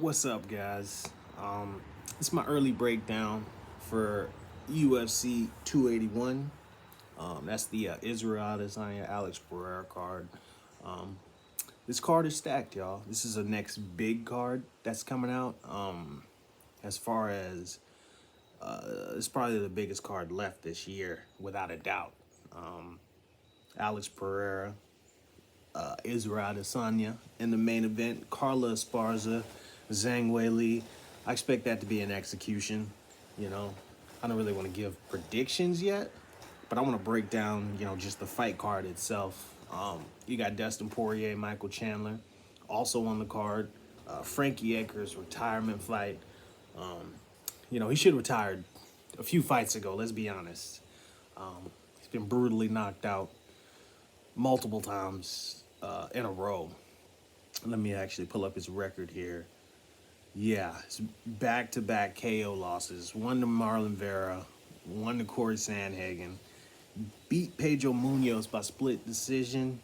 What's up, guys? It's my early breakdown for UFC 281. That's the Israel Adesanya Alex Pereira card. Um, this card is stacked, y'all. This is the next big card that's coming out. As far as it's probably the biggest card left this year, without a doubt. Alex Pereira, Israel Adesanya in the main event. Carla Esparza, Zhang Weili. I expect that to be an execution. You know, I don't really want to give predictions yet, but I want to break down, just the fight card itself. You got Dustin Poirier, Michael Chandler, also on the card. Frankie Edgar's retirement fight. He should have retired a few fights ago. Let's be honest. He's been brutally knocked out multiple times in a row. Let me actually pull up his record here. Yeah, it's back-to-back KO losses. One to Marlon Vera, one to Corey Sandhagen. Beat Pedro Munoz by split decision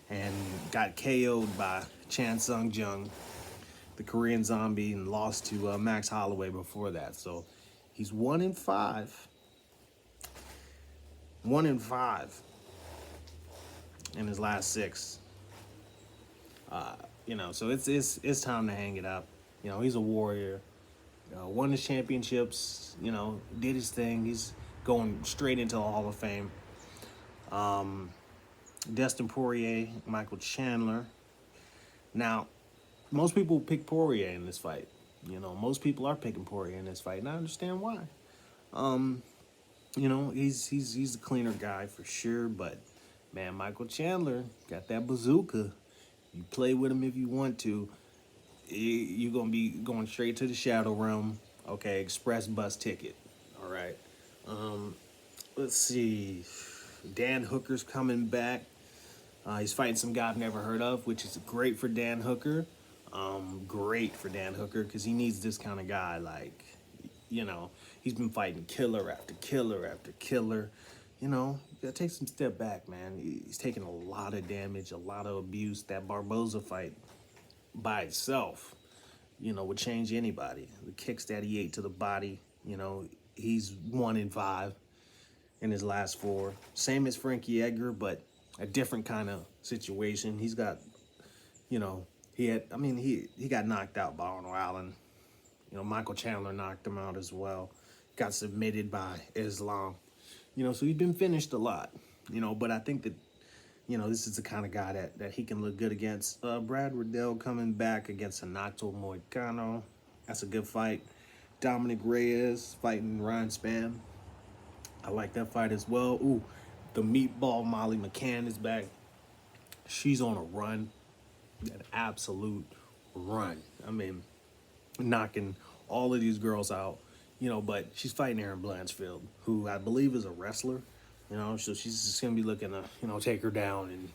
and got KO'd by Chan Sung Jung, the Korean Zombie, and lost to Max Holloway before that. So he's 1-5. 1-5 in his last six. So it's time to hang it up. He's a warrior. Won his championships. Did his thing. He's going straight into the Hall of Fame. Dustin Poirier, Michael Chandler. Now, most people pick Poirier in this fight. Most people are picking Poirier in this fight, and I understand why. He's a cleaner guy for sure, but man, Michael Chandler got that bazooka. You play with him if you want to. You're going to be going straight to the Shadow Realm. Okay, express bus ticket. All right. Let's see. Dan Hooker's coming back. He's fighting some guy I've never heard of, which is great for Dan Hooker. Great for Dan Hooker because he needs this kind of guy. He's been fighting killer after killer after killer. You gotta take some step back, man. He's taking a lot of damage, a lot of abuse. That Barboza fight by itself, would change anybody. The kicks that he ate to the body, he's 1-5 in his last four. Same as Frankie Edgar, but a different kind of situation. He's got, he got knocked out by Arnold Allen. Michael Chandler knocked him out as well. Got submitted by Islam. So he's been finished a lot, but I think that, this is the kind of guy that he can look good against. Brad Riddell coming back against Renato Moicano. That's a good fight. Dominic Reyes fighting Ryan Spann. I like that fight as well. Ooh, the meatball Molly McCann is back. She's on a run, an absolute run. Knocking all of these girls out. But she's fighting Erin Blanchfield, who I believe is a wrestler. So she's just going to be looking to, take her down and,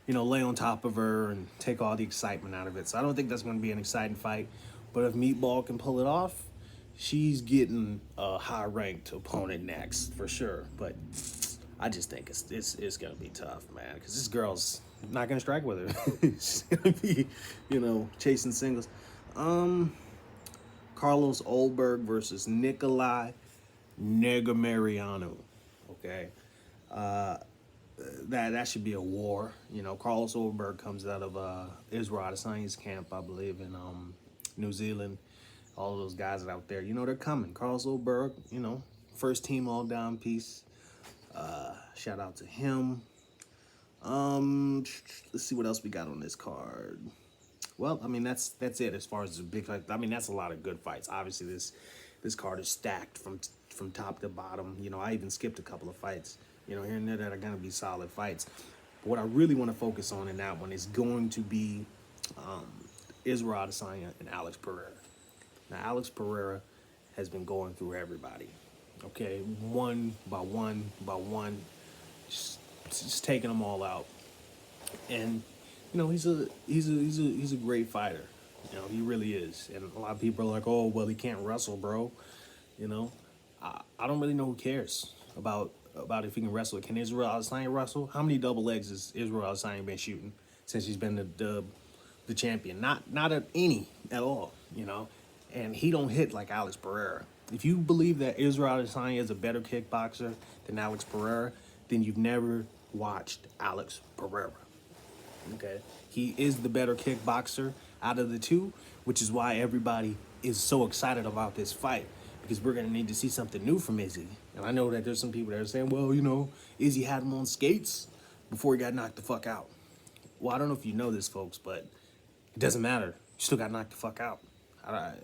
lay on top of her and take all the excitement out of it. So I don't think that's going to be an exciting fight. But if Meatball can pull it off, she's getting a high-ranked opponent next for sure. But I just think it's going to be tough, man, because this girl's not going to strike with her. She's going to be, chasing singles. Carlos Ulberg versus Nikolai Negumereanu. Okay. That should be a war. Carlos Ulberg comes out of Israel Adesanya's camp, I believe, in New Zealand. All those guys out there, they're coming. Carlos Ulberg, first team all down piece. Shout out to him. Let's see what else we got on this card. Well, that's it as far as the big fight. That's a lot of good fights. Obviously, this card is stacked from top to bottom. I even skipped a couple of fights, here and there that are going to be solid fights. But what I really want to focus on in that one is going to be Israel Adesanya and Alex Pereira. Now, Alex Pereira has been going through everybody, okay, one by one by one, just taking them all out. And he's a great fighter. He really is. And a lot of people are like, oh, well, he can't wrestle, bro. I don't really know who cares about if he can wrestle. Can Israel Adesanya wrestle? How many double legs has Israel Adesanya been shooting since he's been the champion? Not at any at all. you know, and he don't hit like Alex Pereira. If you believe that Israel Adesanya is a better kickboxer than Alex Pereira, then you've never watched Alex Pereira. Okay, he is the better kickboxer out of the two, which is why everybody is so excited about this fight, because we're gonna need to see something new from Izzy. And I know that there's some people that are saying, well, you know, Izzy had him on skates before he got knocked the fuck out. Well, I don't know if you know this, folks, but it doesn't matter. You still got knocked the fuck out. I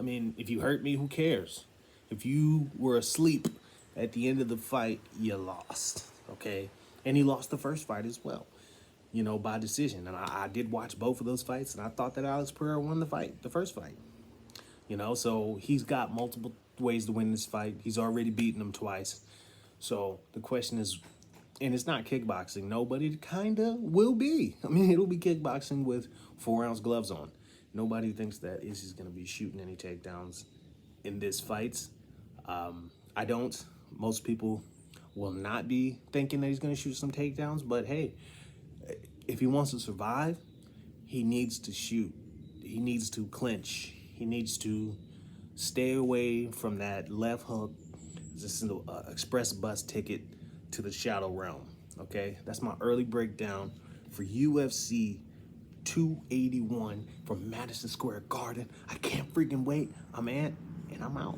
mean, if you hurt me, who cares? If you were asleep at the end of the fight, you lost, okay? And he lost the first fight as well, you know, by decision. And I did watch both of those fights, and I thought that Alex Pereira won the first fight. You know, so he's got multiple ways to win this fight. He's already beaten him twice. So the question is, and it's not kickboxing. Nobody kind of will be. I mean, it'll be kickboxing with 4-ounce gloves on. Nobody thinks that Izzy's going to be shooting any takedowns in this fight. I don't. Most people will not be thinking that he's going to shoot some takedowns. But hey, if he wants to survive, he needs to shoot. He needs to clinch. He needs to stay away from that left hook. This is an express bus ticket to the shadow realm. Okay, that's my early breakdown for UFC 281 from Madison Square Garden. I can't freaking wait. I'm Ant, and I'm out.